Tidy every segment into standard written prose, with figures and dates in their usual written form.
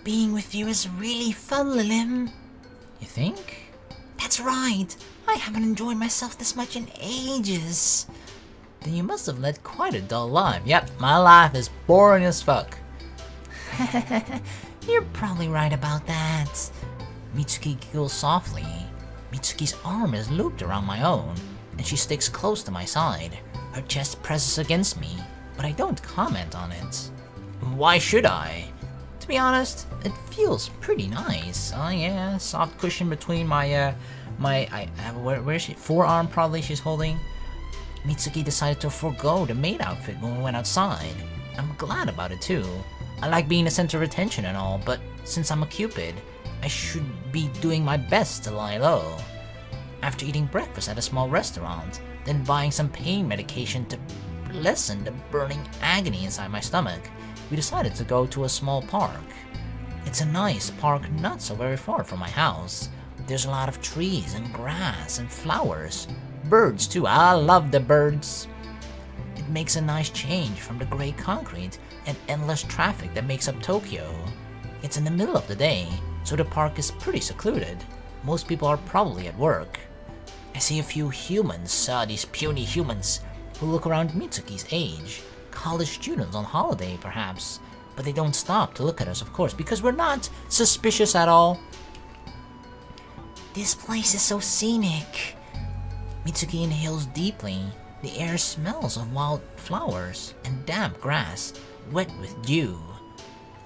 Being with you is really fun, Lilim. You think? That's right. I haven't enjoyed myself this much in ages. Then you must have led quite a dull life. Yep, my life is boring as fuck. You're probably right about that. Mitsuki giggles softly. Mitsuki's arm is looped around my own, and she sticks close to my side. Her chest presses against me, but I don't comment on it. Why should I? To be honest, it feels pretty nice. Oh yeah, soft cushion between my, where is she? Forearm probably she's holding. Mitsuki decided to forego the maid outfit when we went outside. I'm glad about it too. I like being the center of attention and all, but since I'm a Cupid, I should be doing my best to lie low. After eating breakfast at a small restaurant, then buying some pain medication to lessen the burning agony inside my stomach, we decided to go to a small park. It's a nice park not so very far from my house. There's a lot of trees and grass and flowers. Birds too, I love the birds. It makes a nice change from the gray concrete and endless traffic that makes up Tokyo. It's in the middle of the day, so the park is pretty secluded. Most people are probably at work. I see a few humans, these puny humans, who look around Mitsuki's age. College students on holiday, perhaps. But they don't stop to look at us, of course, because we're not suspicious at all. This place is so scenic. Mitsuki inhales deeply. The air smells of wild flowers and damp grass, wet with dew.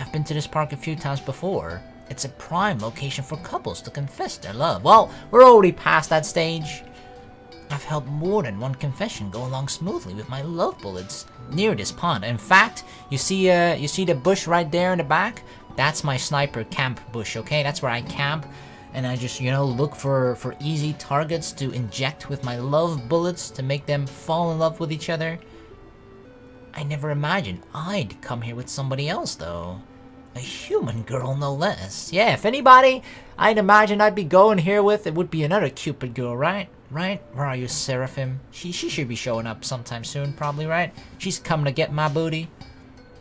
I've been to this park a few times before. It's a prime location for couples to confess their love. Well, we're already past that stage. I've helped more than one confession go along smoothly with my love bullets near this pond. In fact, you see the bush right there in the back? That's my sniper camp bush, okay? That's where I camp. And I just, look for easy targets to inject with my love bullets to make them fall in love with each other. I never imagined I'd come here with somebody else, though. A human girl, no less. Yeah, if anybody I'd imagine I'd be going here with, it would be another Cupid girl, right? Right? Where are you, Seraphim? She should be showing up sometime soon, probably, right? She's coming to get my booty.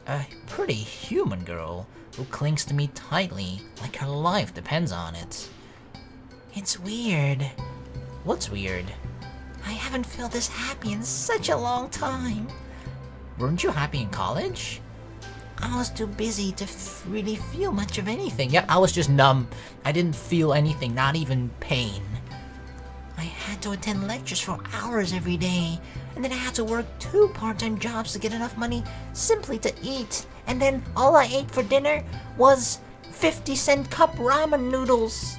A pretty human girl who clings to me tightly, like her life depends on it. It's weird. What's weird? I haven't felt this happy in such a long time. Weren't you happy in college? I was too busy to really feel much of anything. Yeah, I was just numb. I didn't feel anything, not even pain. I had to attend lectures for hours every day, and then I had to work 2 part-time jobs to get enough money simply to eat. And then all I ate for dinner was 50-cent cup ramen noodles.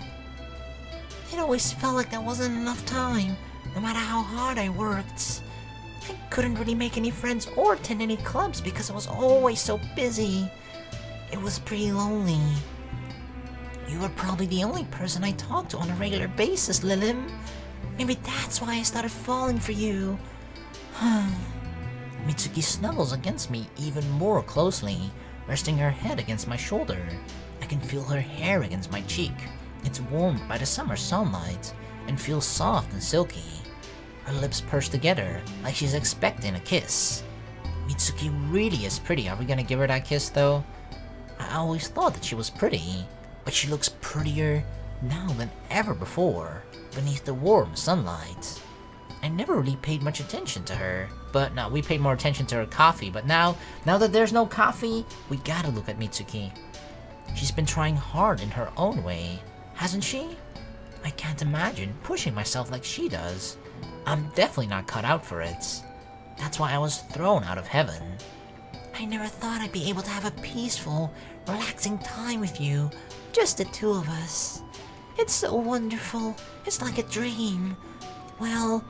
It always felt like that wasn't enough time, no matter how hard I worked. I couldn't really make any friends or attend any clubs because I was always so busy. It was pretty lonely. You were probably the only person I talked to on a regular basis, Lilim. Maybe that's why I started falling for you. Mitsuki snuggles against me even more closely, resting her head against my shoulder. I can feel her hair against my cheek. It's warmed by the summer sunlight and feels soft and silky. Her lips pursed together like she's expecting a kiss. Mitsuki really is pretty. Are we gonna give her that kiss though? I always thought that she was pretty, but she looks prettier now than ever before beneath the warm sunlight. I never really paid much attention to her, but no, we paid more attention to her coffee. But now that there's no coffee, we gotta look at Mitsuki. She's been trying hard in her own way, hasn't she? I can't imagine pushing myself like she does. I'm definitely not cut out for it. That's why I was thrown out of heaven. I never thought I'd be able to have a peaceful, relaxing time with you, just the 2 of us. It's so wonderful. It's like a dream. Well,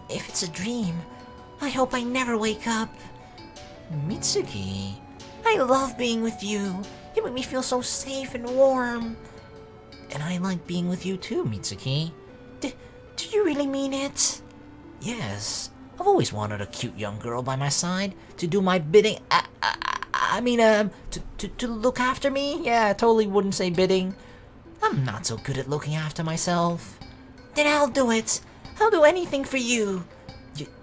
if it's a dream, I hope I never wake up. Mitsuki. I love being with you. You make me feel so safe and warm. And I like being with you too, Mitsuki. Do you really mean it? Yes. I've always wanted a cute young girl by my side to do my bidding. To look after me? Yeah, I totally wouldn't say bidding. I'm not so good at looking after myself. Then I'll do it. I'll do anything for you.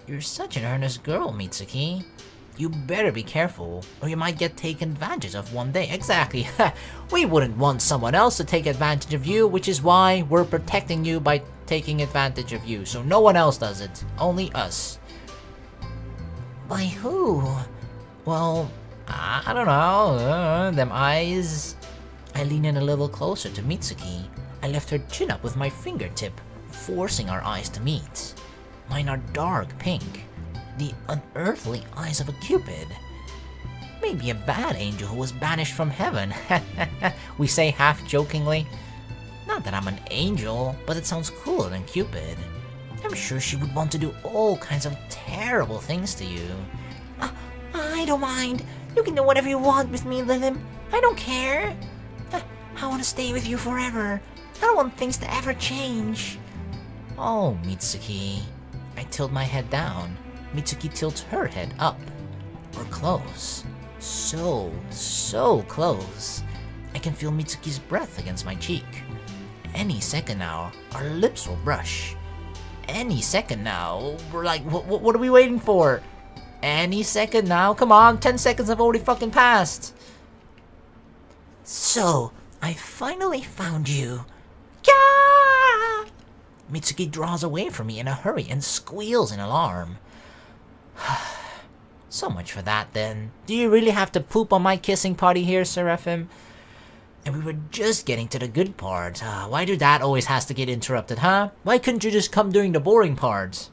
You're such an earnest girl, Mitsuki. You better be careful, or you might get taken advantage of one day. Exactly. We wouldn't want someone else to take advantage of you, which is why we're protecting you by taking advantage of you. So no one else does it. Only us. By who? Well, I don't know. Them eyes. I lean in a little closer to Mitsuki. I lift her chin up with my fingertip, forcing our eyes to meet. Mine are dark pink. The unearthly eyes of a Cupid. Maybe a bad angel who was banished from heaven. We say half jokingly. Not that I'm an angel, but it sounds cooler than Cupid. I'm sure she would want to do all kinds of terrible things to you. I don't mind. You can do whatever you want with me, Lilim. I don't care. I want to stay with you forever. I don't want things to ever change. Oh, Mitsuki. I tilt my head down. Mitsuki tilts her head up. We're close. So close. I can feel Mitsuki's breath against my cheek. Any second now, our lips will brush. Any second now, we're like, what are we waiting for? Any second now? Come on, 10 seconds have already fucking passed. So, I finally found you. Yeah! Mitsuki draws away from me in a hurry and squeals in alarm. So much for that then. Do you really have to poop on my kissing party here, Seraphim? And we were just getting to the good part. Why do that always has to get interrupted, huh? Why couldn't you just come during the boring parts?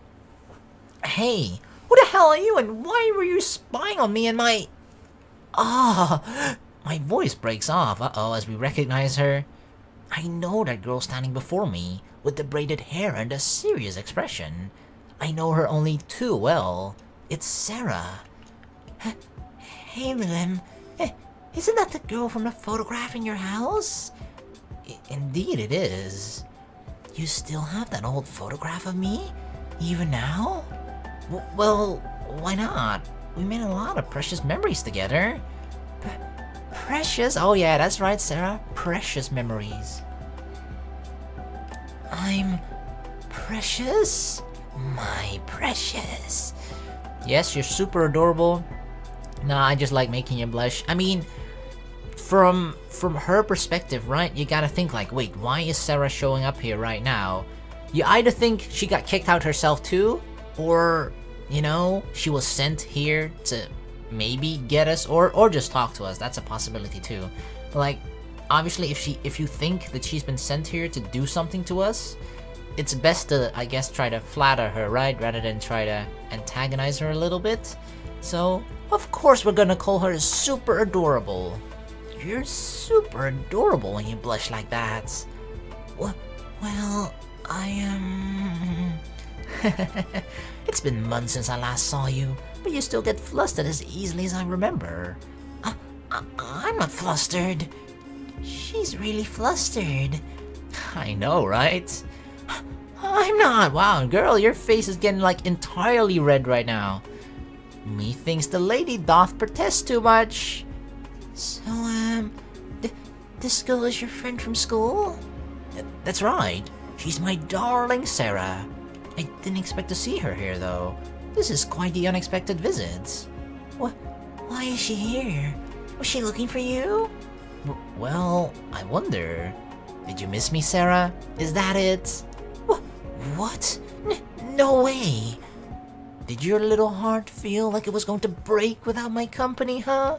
Hey, who the hell are you and why were you spying on me and my... My voice breaks off, as we recognize her. I know that girl standing before me, with the braided hair and a serious expression. I know her only too well. It's Sarah. Hey, Lilim. Isn't that the girl from the photograph in your house? Indeed it is. You still have that old photograph of me? Even now? Well, why not? We made a lot of precious memories together. Precious? Oh yeah, that's right, Sarah. Precious memories. I'm precious? My precious. Yes, you're super adorable. Nah, I just like making you blush. I mean, from her perspective, right? You gotta think like, wait, why is Sarah showing up here right now? You either think she got kicked out herself too, or, you know, she was sent here to maybe get us, or just talk to us. That's a possibility too. Like, obviously, if you think that she's been sent here to do something to us, it's best to, I guess, try to flatter her, right? Rather than try to antagonize her a little bit. So, of course we're gonna call her super adorable. You're super adorable when you blush like that. Well, I am... It's been months since I last saw you, but you still get flustered as easily as I remember. I'm not flustered. She's really flustered. I know, right? I'm not. Wow, girl, your face is getting like entirely red right now. Methinks the lady doth protest too much. So, this girl is your friend from school? That's right. She's my darling Sarah. I didn't expect to see her here, though. This is quite the unexpected visit. Why is she here? Was she looking for you? Well, I wonder. Did you miss me, Sarah? Is that it? What? No way. Did your little heart feel like it was going to break without my company, huh?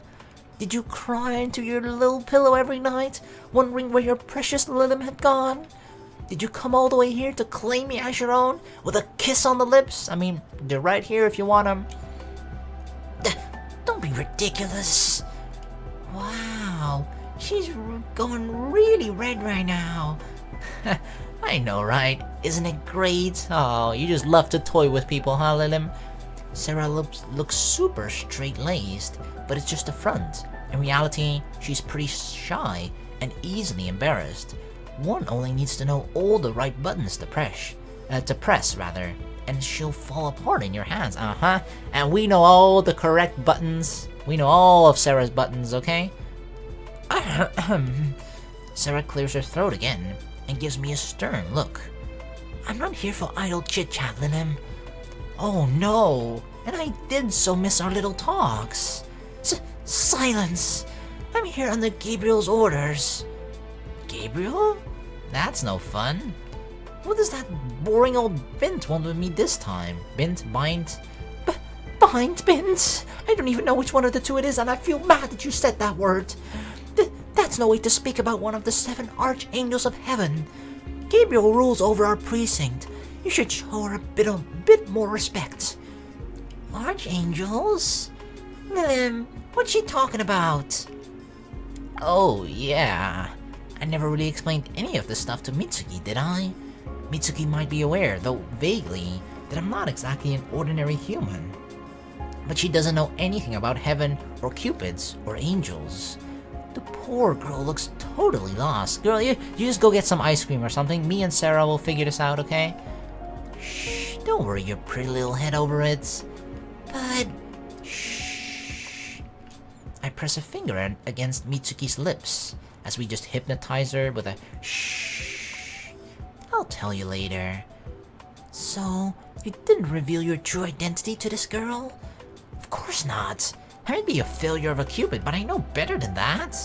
Did you cry into your little pillow every night, wondering where your precious Lilim had gone? Did you come all the way here to claim me as your own, with a kiss on the lips? I mean, they're right here if you want them. Don't be ridiculous. Wow, she's going really red right now. I know, right? Isn't it great? Oh, you just love to toy with people, huh, Lilim? Sarah looks super straight-laced, but it's just the front. In reality, she's pretty shy and easily embarrassed. One only needs to know all the right buttons to press, and she'll fall apart in your hands, And we know all the correct buttons. We know all of Sarah's buttons, okay? Sarah clears her throat again and gives me a stern look. I'm not here for idle chit-chat, Lilim. Oh no! and I did so miss our little talks. Silence! I'm here under Gabriel's orders. Gabriel? That's no fun. What does that boring old Bint want with me this time? Bint, bind? Bint? I don't even know which one of the two it is, and I feel mad that you said that word. That's no way to speak about one of the 7 archangels of heaven. Gabriel rules over our precinct. You should show her a bit more respect. Archangels? What's she talking about? Oh, yeah. I never really explained any of this stuff to Mitsuki, did I? Mitsuki might be aware, though vaguely, that I'm not exactly an ordinary human. But she doesn't know anything about heaven, or cupids, or angels. The poor girl looks totally lost. Girl, you just go get some ice cream or something. Me and Sarah will figure this out, okay? Shh, don't worry your pretty little head over it. But... shh. I press a finger against Mitsuki's lips, as we just hypnotize her with a shh. I'll tell you later. So, you didn't reveal your true identity to this girl? Of course not. I might be a failure of a Cupid, but I know better than that.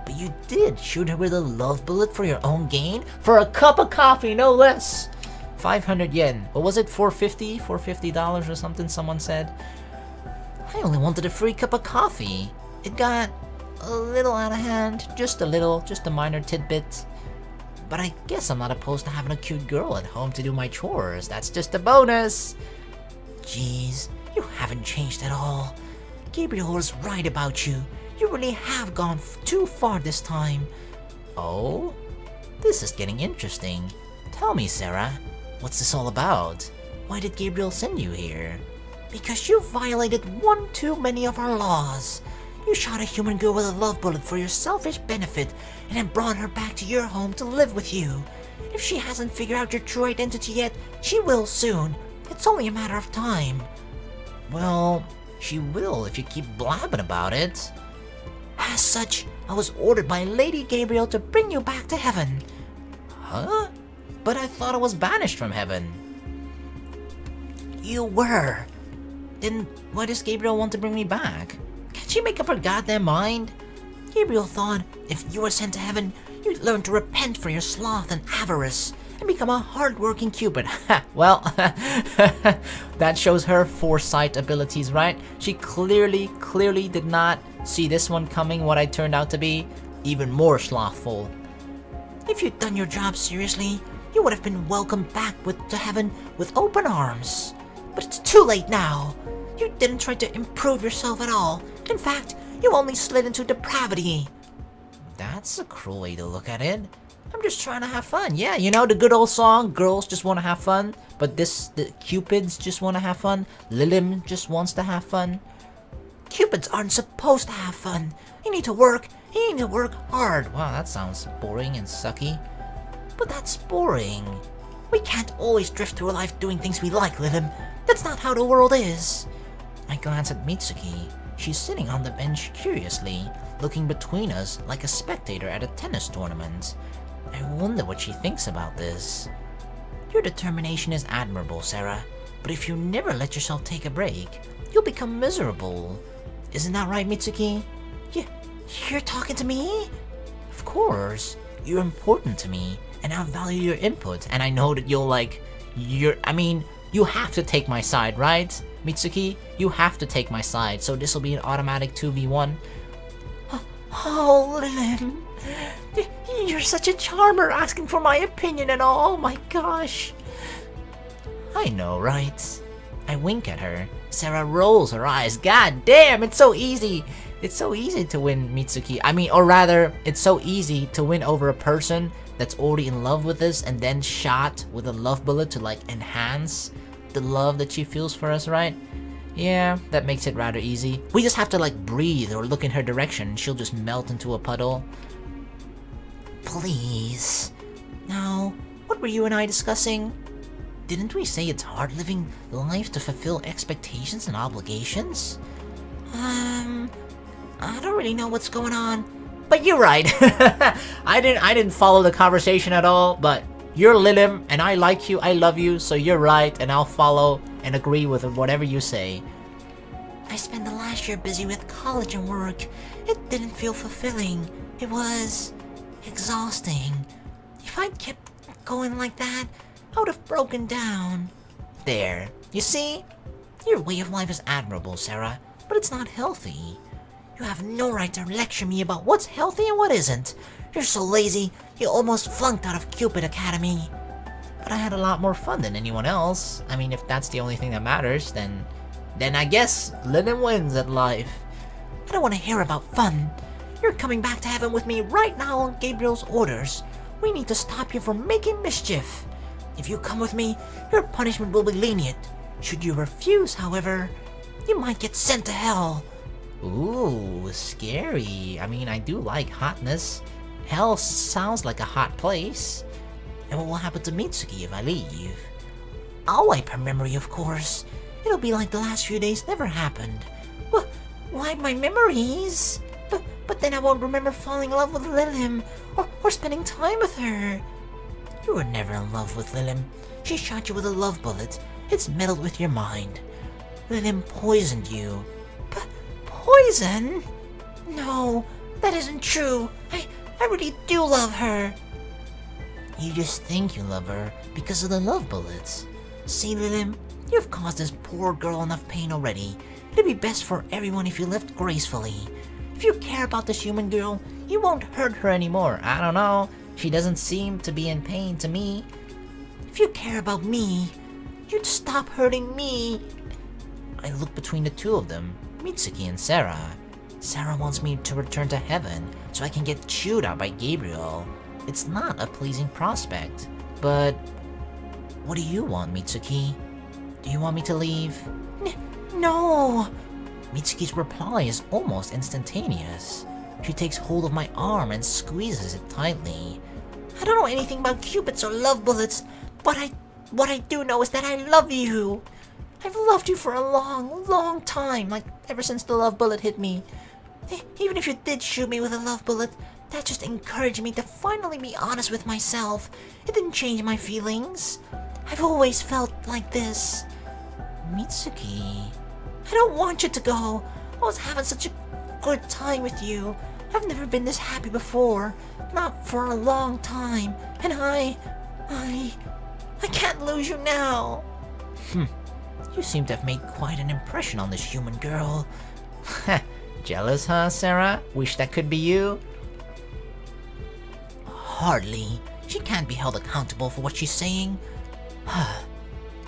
But you did shoot her with a love bullet for your own gain? For a cup of coffee, no less! 500 yen. What was it? $450? $450 or something, someone said. I only wanted a free cup of coffee. It got a little out of hand. Just a little, just a minor tidbit. But I guess I'm not opposed to having a cute girl at home to do my chores. That's just a bonus. Jeez, you haven't changed at all. Gabriel was right about you. You really have gone too far this time. Oh? This is getting interesting. Tell me, Sarah, what's this all about? Why did Gabriel send you here? Because you violated one too many of our laws. You shot a human girl with a love bullet for your selfish benefit and then brought her back to your home to live with you. If she hasn't figured out your true identity yet, she will soon. It's only a matter of time. Well, she will if you keep blabbing about it. As such, I was ordered by Lady Gabriel to bring you back to heaven. Huh? But I thought I was banished from heaven. You were. Then why does Gabriel want to bring me back? Can't she make up her goddamn mind? Gabriel thought if you were sent to heaven, you'd learn to repent for your sloth and avarice and become a hard-working Cupid. Well, that shows her foresight abilities, right? She clearly did not see this one coming, what I turned out to be. Even more slothful. If you'd done your job seriously, you would have been welcomed back to heaven with open arms. But it's too late now. You didn't try to improve yourself at all. In fact, you only slid into depravity. That's a cruel way to look at it. I'm just trying to have fun. Yeah, you know the good old song, girls just want to have fun. But the Cupids just want to have fun. Lilim just wants to have fun. Cupids aren't supposed to have fun. You need to work. You need to work hard. Wow, that sounds boring and sucky. But that's boring. We can't always drift through life doing things we like, Lilim. That's not how the world is. I glance at Mitsuki. She's sitting on the bench curiously, looking between us like a spectator at a tennis tournament. I wonder what she thinks about this. Your determination is admirable, Sarah, but if you never let yourself take a break, you'll become miserable. Isn't that right, Mitsuki? You're talking to me? Of course. You're important to me, and I value your input, and I know that you have to take my side, right? Mitsuki, you have to take my side, so this will be an automatic 2v1. Oh, Lilim. You're such a charmer asking for my opinion and all. Oh my gosh. I know, right? I wink at her. Sarah rolls her eyes. God damn, it's so easy. It's so easy to win Mitsuki. Or rather, it's so easy to win over a person that's already in love with us and then shot with a love bullet to enhance the love that she feels for us, right? Yeah, that makes it rather easy. We just have to breathe or look in her direction and she'll just melt into a puddle. Please. Now, what were you and I discussing? Didn't we say it's hard living life to fulfill expectations and obligations? I don't really know what's going on. But you're right. I didn't follow the conversation at all, but you're Lilim, and I like you, I love you, so you're right, and I'll follow and agree with whatever you say. I spent the last year busy with college and work. It didn't feel fulfilling. It was exhausting. If I'd kept going like that, I would have broken down. There. You see? Your way of life is admirable, Sarah, but it's not healthy. You have no right to lecture me about what's healthy and what isn't. You're so lazy, you almost flunked out of Cupid Academy. But I had a lot more fun than anyone else. I mean, if that's the only thing that matters, then I guess Lanan wins at life. I don't want to hear about fun. You're coming back to heaven with me right now on Gabriel's orders. We need to stop you from making mischief. If you come with me, your punishment will be lenient. Should you refuse, however, you might get sent to hell. Ooh, scary. I mean, I do like hotness. Hell sounds like a hot place. And what will happen to Mitsuki if I leave? I'll wipe her memory, of course. It'll be like the last few days never happened. Wipe my memories? But then I won't remember falling in love with Lilim or spending time with her. You were never in love with Lilim. She shot you with a love bullet. It's meddled with your mind. Lilim poisoned you. Poison? No, that isn't true. I really do love her. You just think you love her because of the love bullets. See, Lilim, you've caused this poor girl enough pain already. It'd be best for everyone if you left gracefully. If you care about this human girl, you won't hurt her anymore. I don't know. She doesn't seem to be in pain to me. If you care about me, you'd stop hurting me. I look between the two of them, Mitsuki and Sarah. Sarah wants me to return to heaven so I can get chewed out by Gabriel. It's not a pleasing prospect. But what do you want, Mitsuki? Do you want me to leave? No! Mitsuki's reply is almost instantaneous. She takes hold of my arm and squeezes it tightly. I don't know anything about cupids or love bullets, but what I do know is that I love you. I've loved you for a long, long time, like ever since the love bullet hit me. Even if you did shoot me with a love bullet, that just encouraged me to finally be honest with myself. It didn't change my feelings. I've always felt like this. Mitsuki... I don't want you to go. I was having such a good time with you. I've never been this happy before. Not for a long time. And I can't lose you now. You seem to have made quite an impression on this human girl. Jealous, huh, Sarah? Wish that could be you? Hardly. She can't be held accountable for what she's saying.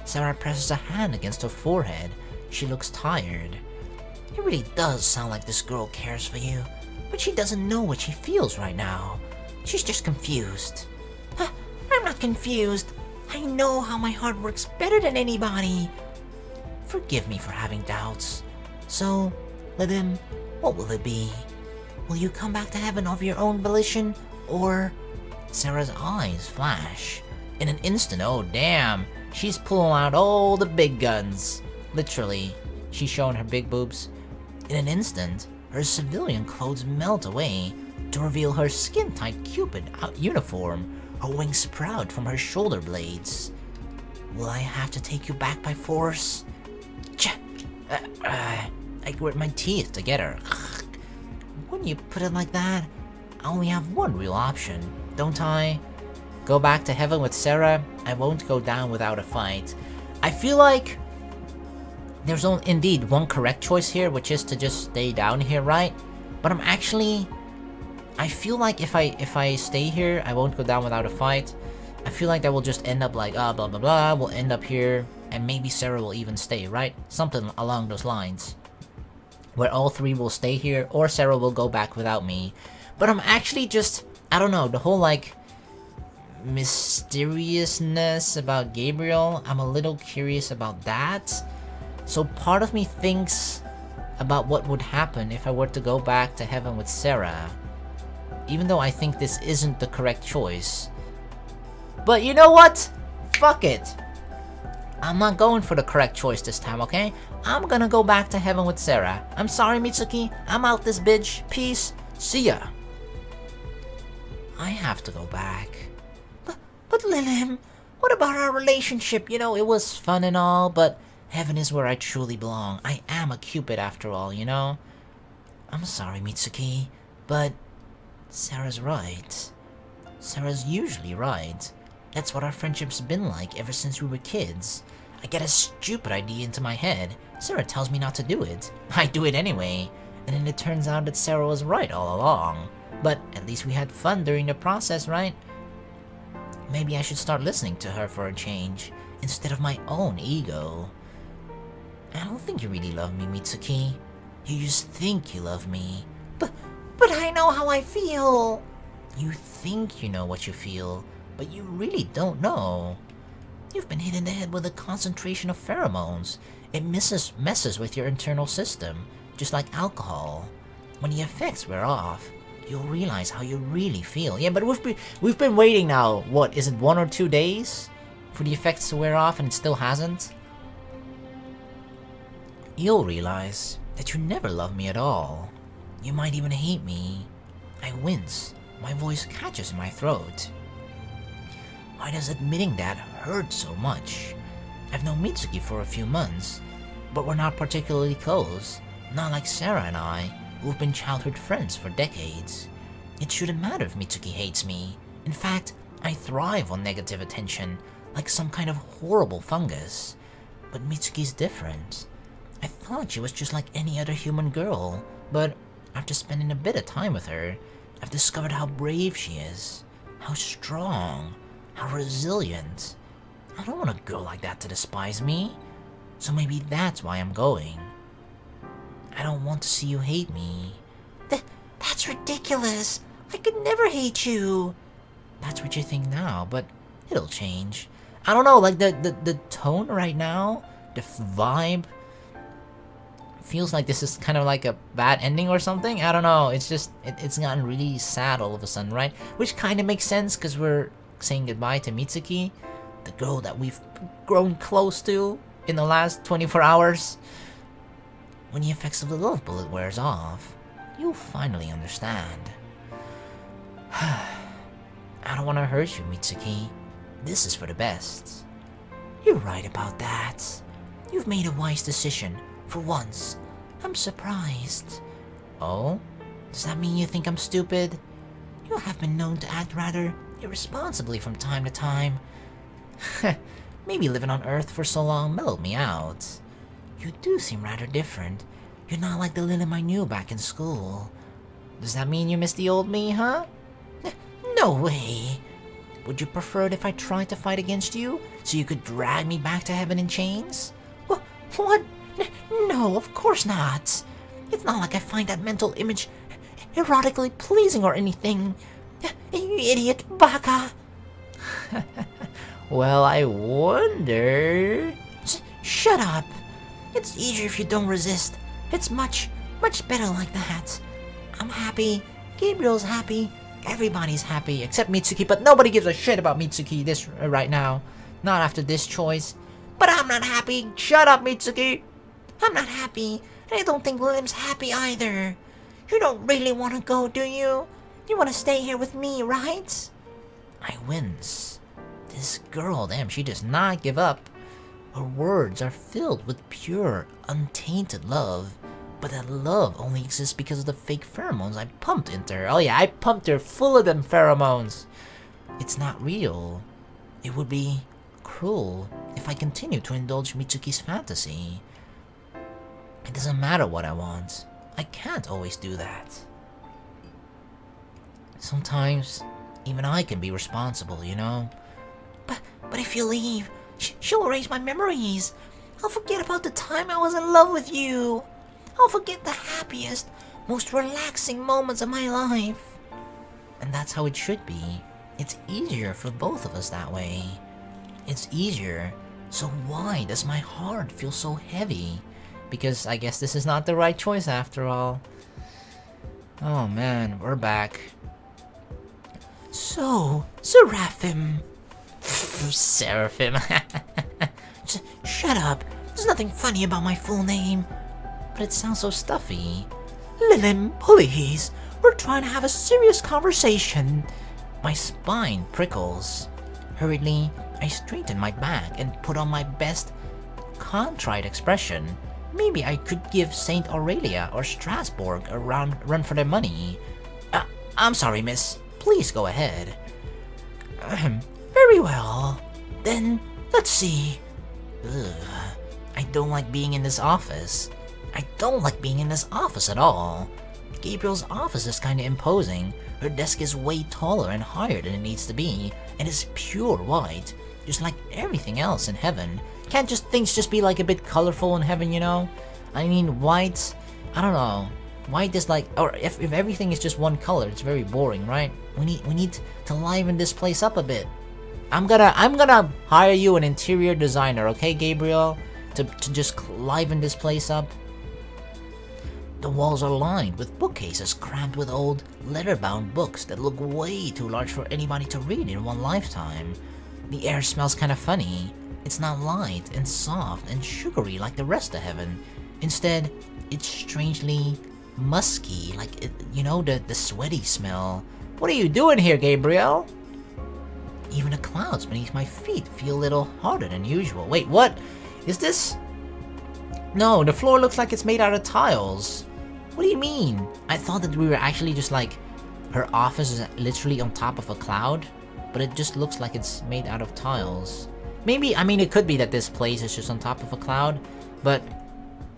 Sarah presses a hand against her forehead. She looks tired. It really does sound like this girl cares for you, but she doesn't know what she feels right now. She's just confused. I'm not confused. I know how my heart works better than anybody. Forgive me for having doubts. So, Lilim, what will it be? Will you come back to heaven of your own volition, or... Sarah's eyes flash. In an instant, oh damn, she's pulling out all the big guns. Literally, she's showing her big boobs. In an instant, her civilian clothes melt away to reveal her skin-tight Cupid uniform. Her wings sprout from her shoulder blades. Will I have to take you back by force? I grit my teeth to get her. When you put it like that, I only have one real option, don't I? Go back to heaven with Sarah. I won't go down without a fight. I feel like there's only indeed one correct choice here, which is to just stay down here, right? But I feel like if I stay here, I won't go down without a fight. I feel like that will just end up like, blah blah blah, we'll end up here, and maybe Sarah will even stay, right? Something along those lines. Where all three will stay here, or Sarah will go back without me. But I'm actually just, I don't know, the whole like mysteriousness about Gabriel, I'm a little curious about that. So part of me thinks about what would happen if I were to go back to heaven with Sarah. Even though I think this isn't the correct choice. But you know what? Fuck it. I'm not going for the correct choice this time, okay? I'm gonna go back to heaven with Sarah. I'm sorry, Mitsuki. I'm out this bitch. Peace. See ya. I have to go back. But Lilim, what about our relationship? You know, it was fun and all, but Heaven is where I truly belong. I am a Cupid after all, you know? I'm sorry, Mitsuki, but Sarah's right. Sarah's usually right. That's what our friendship's been like ever since we were kids. I get a stupid idea into my head. Sarah tells me not to do it. I do it anyway. And then it turns out that Sarah was right all along. But at least we had fun during the process, right? Maybe I should start listening to her for a change, instead of my own ego. I don't think you really love me, Mitsuki. You just think you love me. But I know how I feel. You think you know what you feel, but you really don't know. You've been hit in the head with a concentration of pheromones. It messes with your internal system, just like alcohol. When the effects wear off, you'll realize how you really feel. Yeah, but we've been waiting now, what, is it 1 or 2 days for the effects to wear off and it still hasn't? You'll realize that you never love me at all. You might even hate me. I wince. My voice catches in my throat. Why does admitting that hurt so much? I've known Mitsuki for a few months, but we're not particularly close. Not like Sarah and I, who've been childhood friends for decades. It shouldn't matter if Mitsuki hates me. In fact, I thrive on negative attention, like some kind of horrible fungus. But Mitsuki's different. I thought she was just like any other human girl, but after spending a bit of time with her, I've discovered how brave she is, how strong, how resilient. I don't want a girl like that to despise me, so maybe that's why I'm going. I don't want to see you hate me. That's ridiculous. I could never hate you. That's what you think now, but it'll change. I don't know, like the tone right now, the vibe, feels like this is kind of like a bad ending or something. I don't know, it's just, it's gotten really sad all of a sudden, right? Which kind of makes sense, because we're saying goodbye to Mitsuki, the girl that we've grown close to in the last 24 hours. When the effects of the love bullet wears off, you'll finally understand. I don't want to hurt you, Mitsuki. This is for the best. You're right about that. You've made a wise decision, for once. I'm surprised. Oh? Does that mean you think I'm stupid? You have been known to act rather irresponsibly from time to time. Maybe living on Earth for so long mellowed me out. You do seem rather different. You're not like the Lilim I knew back in school. Does that mean you miss the old me, huh? No way. Would you prefer it if I tried to fight against you, so you could drag me back to heaven in chains? What? No, of course not. It's not like I find that mental image erotically pleasing or anything. You idiot baka. Well, I wonder... Shut up. It's easier if you don't resist. It's much better like that. I'm happy. Gabriel's happy. Everybody's happy except Mitsuki, but nobody gives a shit about Mitsuki this right now. Not after this choice. But I'm not happy. Shut up, Mitsuki. I'm not happy, and I don't think Lilim's happy either. You don't really want to go, do you? You want to stay here with me, right? I wince. This girl, damn, she does not give up. Her words are filled with pure, untainted love. But that love only exists because of the fake pheromones I pumped into her. Oh yeah, I pumped her full of them pheromones. It's not real. It would be cruel if I continue to indulge Mitsuki's fantasy. It doesn't matter what I want. I can't always do that. Sometimes, even I can be responsible, you know? But if you leave, she'll erase my memories. I'll forget about the time I was in love with you. I'll forget the happiest, most relaxing moments of my life. And that's how it should be. It's easier for both of us that way. It's easier, so why does my heart feel so heavy? Because I guess this is not the right choice after all. Oh man, we're back. So, Seraphim. Seraphim. Shut up. There's nothing funny about my full name. But it sounds so stuffy. Lilim, please. We're trying to have a serious conversation. My spine prickles. Hurriedly, I straighten my back and put on my best contrite expression. Maybe I could give Saint Aurelia or Strasbourg a run for their money. I'm sorry, miss. Please go ahead. Very well. Then, let's see. Ugh, I don't like being in this office. I don't like being in this office at all. Gabriel's office is kinda imposing. Her desk is way taller and higher than it needs to be, and is pure white, just like everything else in heaven. Can't just things just be like a bit colorful in heaven, you know? I mean, white, I don't know. White is like, or if everything is just one color, it's very boring, right? We need to liven this place up a bit. I'm gonna hire you an interior designer, okay, Gabriel? To just liven this place up. The walls are lined with bookcases crammed with old, leather-bound books that look way too large for anybody to read in one lifetime. The air smells kind of funny. It's not light and soft and sugary like the rest of heaven. Instead, it's strangely musky, like, you know, the sweaty smell. What are you doing here, Gabriel? Even the clouds beneath my feet feel a little harder than usual. Wait, what? Is this? No, the floor looks like it's made out of tiles. What do you mean? I thought that we were actually just like, her office is literally on top of a cloud, but it just looks like it's made out of tiles. Maybe, I mean, it could be that this place is just on top of a cloud, but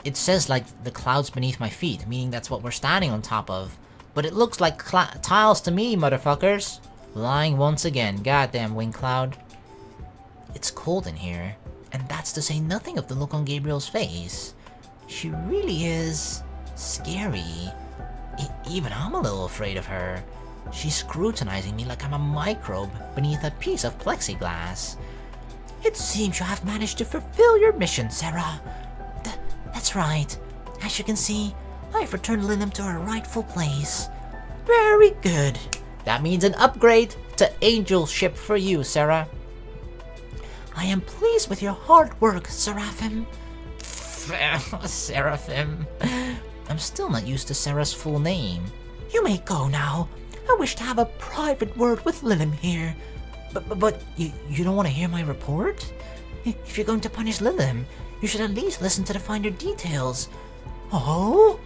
it says like the clouds beneath my feet, meaning that's what we're standing on top of. But it looks like tiles to me, motherfuckers. Lying once again, goddamn wing cloud. It's cold in here, and that's to say nothing of the look on Gabriel's face. She really is scary. Even I'm a little afraid of her. She's scrutinizing me like I'm a microbe beneath a piece of plexiglass. It seems you have managed to fulfill your mission, Sarah. That's right. As you can see, I've returned Linem to her rightful place. Very good. That means an upgrade to angel ship for you, Sarah. I am pleased with your hard work, Seraphim. Seraphim. I'm still not used to Sarah's full name. You may go now. I wish to have a private word with Linem here. But you don't want to hear my report? If you're going to punish Linem, you should at least listen to the finer details. Oh?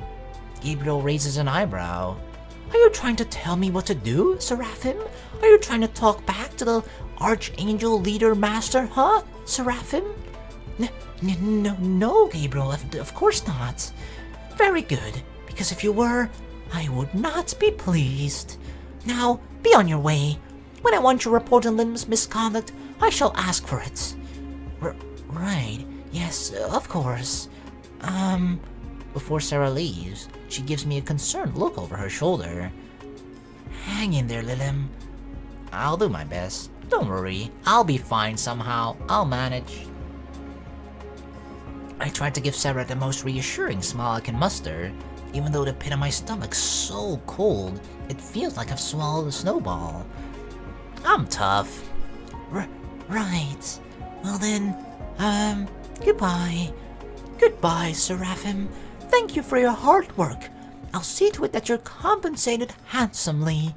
Gabriel raises an eyebrow. Are you trying to tell me what to do, Seraphim? Are you trying to talk back to the Archangel Leader Master, huh, Seraphim? No, Gabriel, of course not. Very good, because if you were, I would not be pleased. Now, be on your way. When I want your report on Lim's misconduct, I shall ask for it. Right, yes, of course. Before Sarah leaves, she gives me a concerned look over her shoulder. Hang in there, Lilim. I'll do my best. Don't worry, I'll be fine somehow. I'll manage. I tried to give Sarah the most reassuring smile I can muster, even though the pit of my stomach's so cold, it feels like I've swallowed a snowball. I'm tough. Right. Well then, goodbye. Goodbye, Seraphim. Thank you for your hard work. I'll see to it that you're compensated handsomely.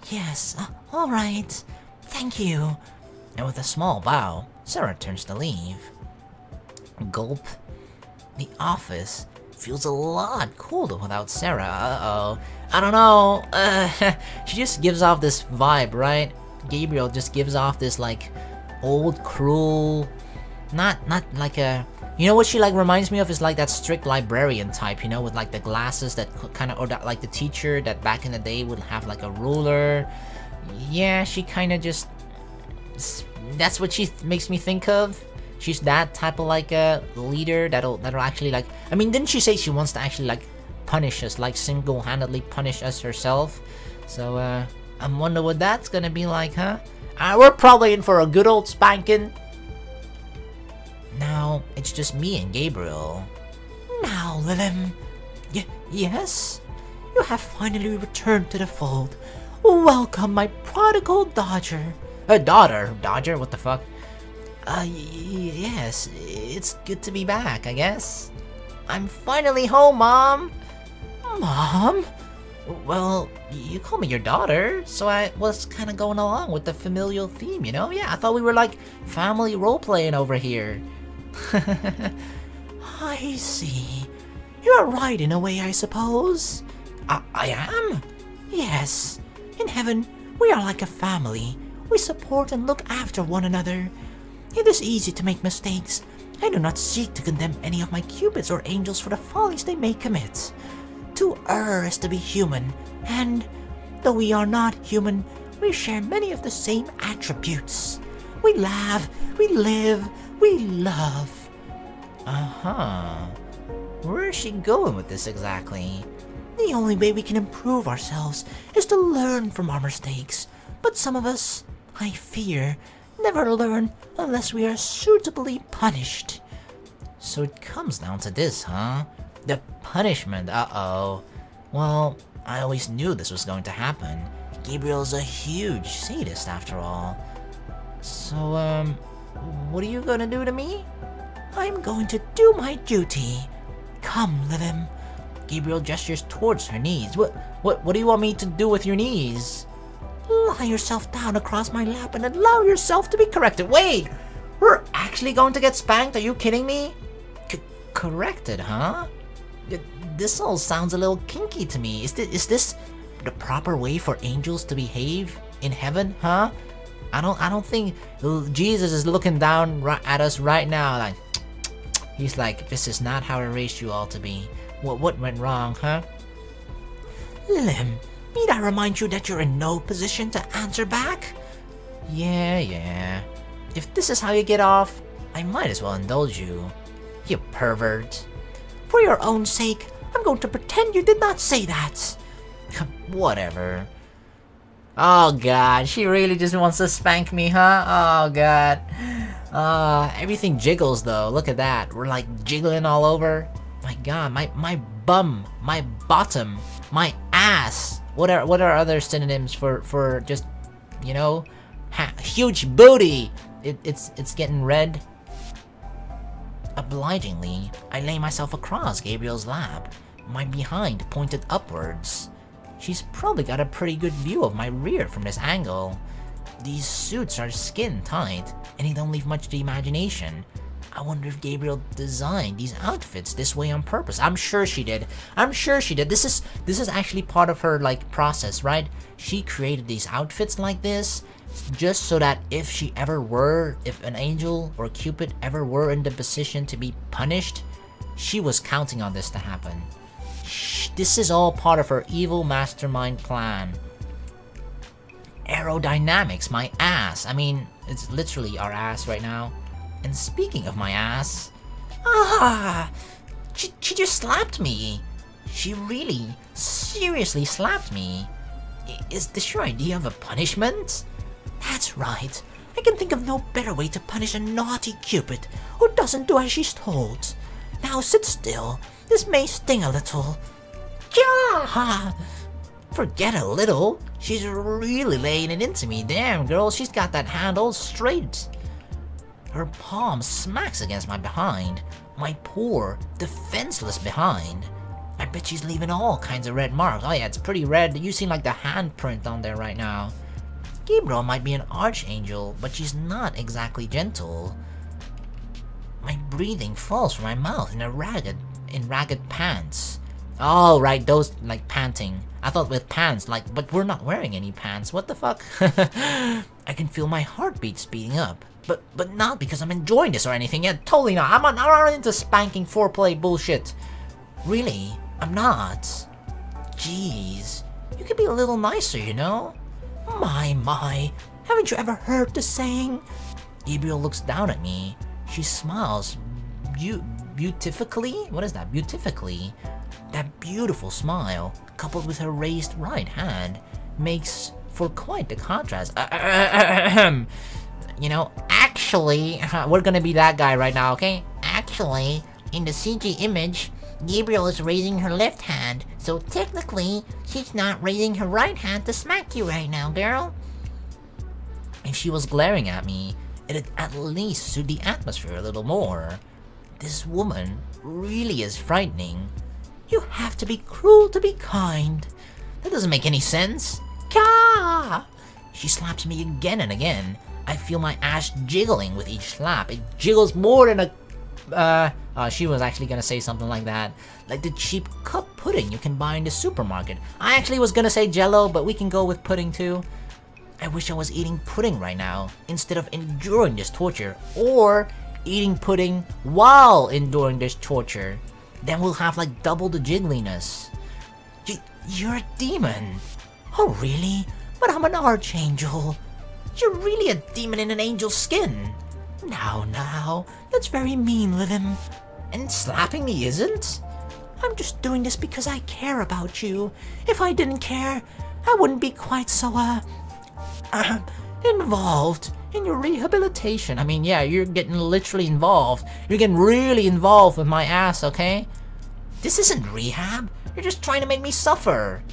Yes, all right. Thank you. And with a small bow, Sarah turns to leave. Gulp. The office feels a lot colder without Sarah. Uh-oh. I don't know. She just gives off this vibe, right? Gabriel just gives off this, like, old, cruel... Not like a... You know what she, like, reminds me of is, like, that strict librarian type, you know? With, like, the glasses that kind of... Or, that, like, the teacher that back in the day would have, like, a ruler. Yeah, she kind of just... That's what she makes me think of. She's that type of, like, a leader that'll actually, like... I mean, didn't she say she wants to actually, like, punish us, like, single-handedly punish us herself? So, I wonder what that's gonna be like, huh? We're probably in for a good old spanking. Now, it's just me and Gabriel. Now, Lilim. Yes? You have finally returned to the fold. Welcome, my prodigal Dodger. Dodger? What the fuck? Yes, it's good to be back, I guess. I'm finally home, Mom! Mom? Well, you call me your daughter, so I was kind of going along with the familial theme, you know? Yeah, I thought we were like family role-playing over here. I see. You're right in a way, I suppose. I am? Yes. In heaven, we are like a family. We support and look after one another. It is easy to make mistakes. I do not seek to condemn any of my cupids or angels for the follies they may commit. To err is to be human, and though we are not human, we share many of the same attributes. We laugh, we live, we love. Uh-huh. Where is she going with this exactly? The only way we can improve ourselves is to learn from our mistakes. But some of us, I fear, never learn unless we are suitably punished. So it comes down to this, huh? The punishment, uh-oh. Well, I always knew this was going to happen. Gabriel's a huge sadist after all. So, what are you gonna do to me? I'm going to do my duty. Come, Livim. Gabriel gestures towards her knees. What do you want me to do with your knees? Lie yourself down across my lap and allow yourself to be corrected. Wait! We're actually going to get spanked? Are you kidding me? Corrected, huh? This all sounds a little kinky to me. Is this the proper way for angels to behave in heaven, huh? I don't think Jesus is looking down at us right now like he's like, this is not how I raised you all to be. What went wrong, huh? Lim, need I remind you that you're in no position to answer back? Yeah. If this is how you get off, I might as well indulge you. You pervert. For your own sake, I'm going to pretend you did not say that. Whatever. Oh god, she really just wants to spank me, huh? Oh god. Everything jiggles though, look at that. We're like jiggling all over. My god, my bum, my bottom, my ass. What are other synonyms for just, you know, huge booty? It's getting red. Obligingly, I lay myself across Gabriel's lap, my behind pointed upwards. She's probably got a pretty good view of my rear from this angle. These suits are skin tight, and they don't leave much to the imagination. I wonder if Gabriel designed these outfits this way on purpose. I'm sure she did. This is actually part of her like process, right? She created these outfits like this just so that if an angel or Cupid ever were in the position to be punished, she was counting on this to happen. This is all part of her evil mastermind plan. Aerodynamics, my ass. I mean, it's literally our ass right now. And speaking of my ass, she just slapped me. She really, seriously slapped me. Is this your idea of a punishment? That's right. I can think of no better way to punish a naughty Cupid who doesn't do as she's told. Now sit still. This may sting a little. Yeah! Forget a little. She's really laying it into me. Damn, girl, she's got that hand all straight. Her palm smacks against my behind. My poor, defenseless behind. I bet she's leaving all kinds of red marks. Oh yeah, it's pretty red. You see like the handprint on there right now. Gabriel might be an archangel, but she's not exactly gentle. My breathing falls from my mouth in ragged pants. Oh, right, those, like, panting. I thought with pants, like, but we're not wearing any pants. What the fuck? I can feel my heartbeat speeding up. But not because I'm enjoying this or anything. Yeah, totally not. I'm not into spanking foreplay bullshit. Really, I'm not. Jeez, you could be a little nicer, you know? My, haven't you ever heard the saying? Gabriel looks down at me. She smiles beautifically? What is that? Beautifically? That beautiful smile, coupled with her raised right hand, makes for quite the contrast. You know, actually, we're gonna be that guy right now, okay? Actually, in the CG image, Gabriel is raising her left hand, so technically, she's not raising her right hand to smack you right now, girl. If she was glaring at me, it'd at least suit the atmosphere a little more. This woman really is frightening. You have to be cruel to be kind. That doesn't make any sense. Gah! She slaps me again and again. I feel my ass jiggling with each slap. It jiggles more than a she was actually gonna say something like that. Like the cheap cup pudding you can buy in the supermarket. I actually was gonna say Jello, but we can go with pudding too. I wish I was eating pudding right now, instead of enduring this torture. Or eating pudding while enduring this torture. Then we'll have like double the jiggliness. You're a demon. Oh really? But I'm an archangel. You're really a demon in an angel's skin. Now, that's very mean, Lilim. And slapping me isn't? I'm just doing this because I care about you. If I didn't care, I wouldn't be quite so, involved in your rehabilitation. I mean, yeah, you're getting literally involved. You're getting really involved with my ass, okay? This isn't rehab. You're just trying to make me suffer.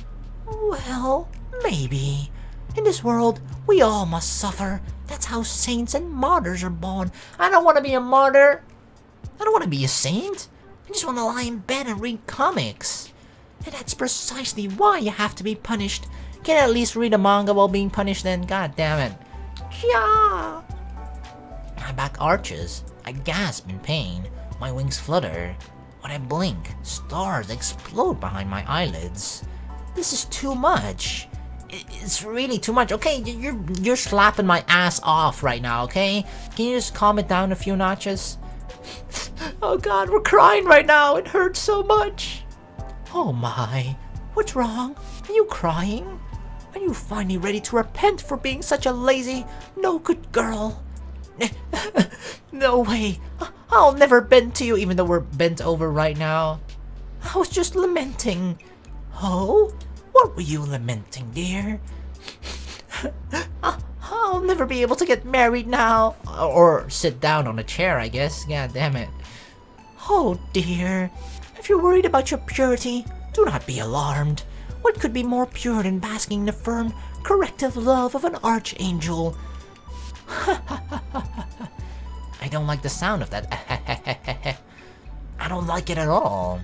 Well, maybe. In this world, we all must suffer. That's how saints and martyrs are born. I don't want to be a martyr. I don't want to be a saint. I just want to lie in bed and read comics. And that's precisely why you have to be punished. Can I at least read a manga while being punished then? God damn it. Yeah. My back arches. I gasp in pain. My wings flutter. When I blink, stars explode behind my eyelids. This is too much. It's really too much. Okay, you're slapping my ass off right now, okay? Can you just calm it down a few notches? Oh god, we're crying right now. It hurts so much. Oh my. What's wrong? Are you crying? Are you finally ready to repent for being such a lazy, no good girl? No way. I'll never bend to you even though we're bent over right now. I was just lamenting. Oh? What were you lamenting, dear? I'll never be able to get married now. Or sit down on a chair, I guess. God damn it. Oh, dear. If you're worried about your purity, do not be alarmed. What could be more pure than basking in the firm, corrective love of an archangel? I don't like the sound of that. I don't like it at all.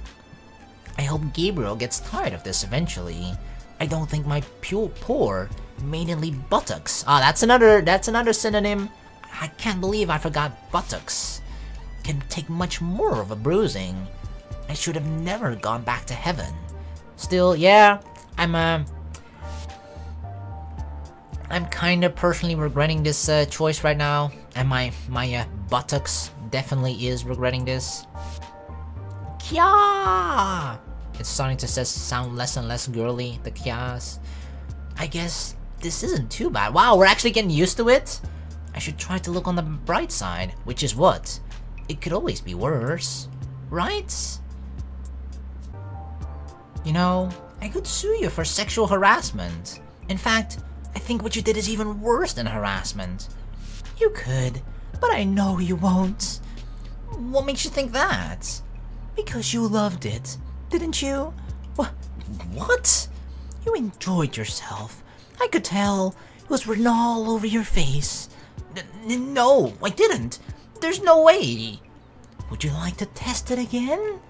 I hope Gabriel gets tired of this eventually. I don't think my poor maidenly buttocks. That's another synonym. I can't believe I forgot buttocks. Can take much more of a bruising. I should have never gone back to heaven. Still, yeah, I'm kind of personally regretting this choice right now, and my buttocks definitely is regretting this. Kya! It's starting to sound less and less girly, the kyas. I guess this isn't too bad. Wow, we're actually getting used to it? I should try to look on the bright side, which is what? It could always be worse, right? You know, I could sue you for sexual harassment. In fact, I think what you did is even worse than harassment. You could, but I know you won't. What makes you think that? Because you loved it, didn't you? What? You enjoyed yourself. I could tell. It was written all over your face. No, I didn't. There's no way. Would you like to test it again?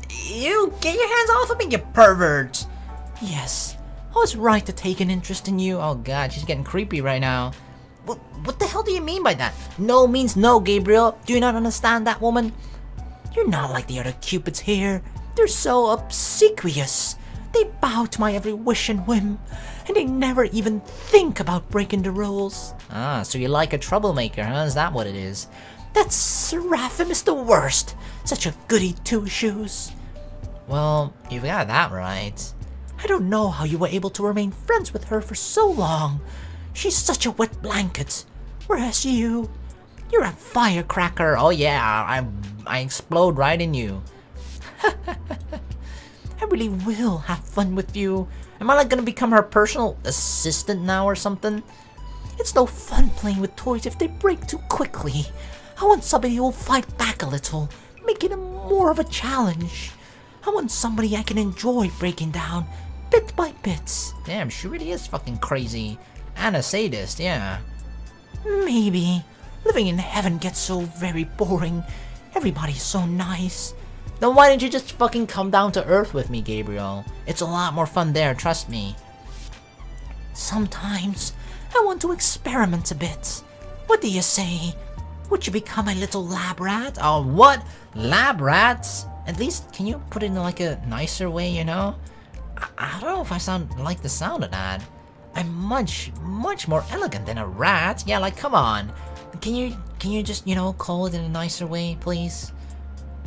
Ew, get your hands off of me, you pervert! Yes, I was right to take an interest in you. Oh god, she's getting creepy right now. What the hell do you mean by that? No means no, Gabriel. Do you not understand that, woman? You're not like the other Cupids here. They're so obsequious. They bow to my every wish and whim, and they never even think about breaking the rules. Ah, so you like a troublemaker, huh? Is that what it is? That Seraphim is the worst. Such a goody two-shoes. Well, you've got that right. I don't know how you were able to remain friends with her for so long. She's such a wet blanket. Whereas you're a firecracker. Oh yeah, I explode right in you. I really will have fun with you. Am I like gonna become her personal assistant now or something? It's no fun playing with toys if they break too quickly. I want somebody who will fight back a little, make it more of a challenge. I want somebody I can enjoy breaking down, bit by bit. Damn, she really is fucking crazy. And a sadist, yeah. Maybe. Living in heaven gets so very boring. Everybody's so nice. Then why didn't you just fucking come down to earth with me, Gabriel? It's a lot more fun there, trust me. Sometimes, I want to experiment a bit. What do you say? Would you become a little lab rat? Oh, what? Lab rats? At least, can you put it in like a nicer way, you know? I don't know if I sound like the sound of that. I'm much more elegant than a rat. Yeah, like, come on. Can you just, you know, call it in a nicer way, please?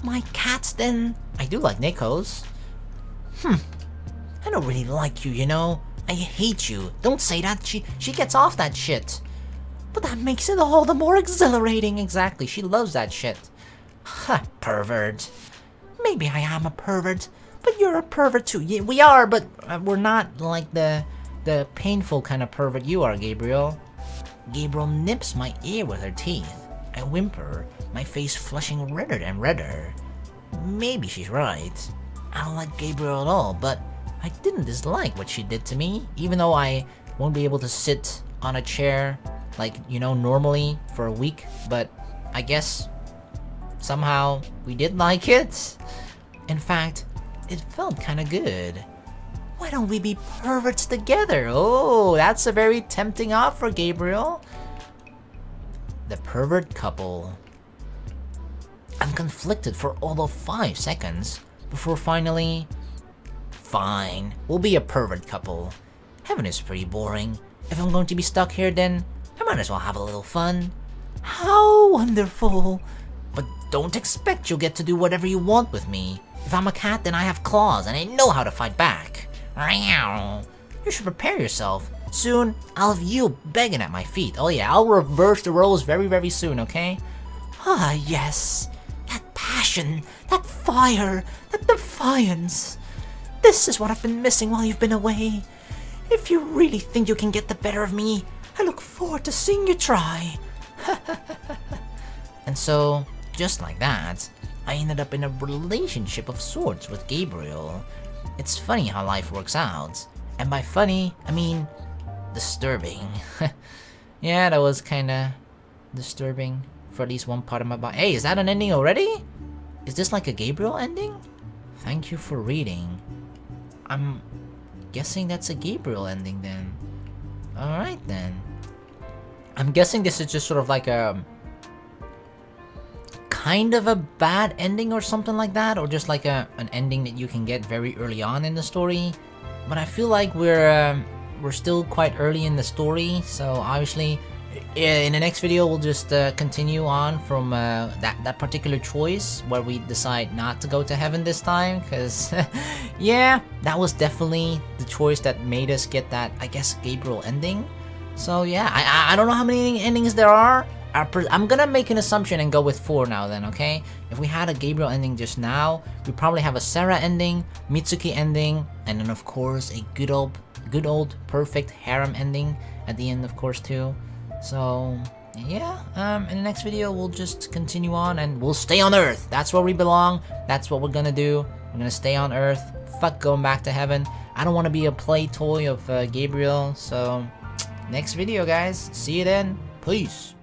My cats, then? I do like Nico's. I don't really like you, you know? I hate you. Don't say that. She gets off that shit. But that makes it all the more exhilarating. Exactly. She loves that shit. Ha, pervert. Maybe I am a pervert, but you're a pervert too. Yeah, we are, but we're not like the painful kind of pervert you are, Gabriel. Gabriel nips my ear with her teeth. I whimper, my face flushing redder and redder. Maybe she's right. I don't like Gabriel at all, but I didn't dislike what she did to me, even though I won't be able to sit on a chair like, you know, normally for a week, but I guess somehow we did like it. In fact, it felt kind of good. Why don't we be perverts together? Oh, that's a very tempting offer, Gabriel. The pervert couple. I'm conflicted for all of 5 seconds before finally... Fine, we'll be a pervert couple. Heaven is pretty boring. If I'm going to be stuck here, then I might as well have a little fun. How wonderful. But don't expect you'll get to do whatever you want with me. If I'm a cat, then I have claws and I know how to fight back. You should prepare yourself. Soon, I'll have you begging at my feet. Oh yeah, I'll reverse the roles very soon, okay? Ah, yes. That passion, that fire, that defiance. This is what I've been missing while you've been away. If you really think you can get the better of me, I look forward to seeing you try. And so, just like that, I ended up in a relationship of sorts with Gabriel. It's funny how life works out. And by funny, I mean disturbing. Yeah, that was kinda disturbing for at least one part of my body. Hey, is that an ending already? Is this like a Gabriel ending? Thank you for reading. I'm guessing that's a Gabriel ending then. Alright then. I'm guessing this is just sort of like a... kind of a bad ending or something like that, or just like an ending that you can get very early on in the story. But I feel like we're still quite early in the story, so obviously in the next video we'll just continue on from that particular choice where we decide not to go to heaven this time, because yeah, that was definitely the choice that made us get that, I guess, Gabriel ending. So yeah, I don't know how many endings there are. I'm gonna make an assumption and go with 4 now then, okay? If we had a Gabriel ending just now, we probably have a Sarah ending, Mitsuki ending, and then of course a good old perfect harem ending at the end, of course, too. So yeah, in the next video we'll just continue on and we'll stay on Earth. That's where we belong. That's what we're gonna do. We're gonna stay on Earth. Fuck going back to heaven. I don't want to be a play toy of Gabriel. So next video, guys. See you then. Peace.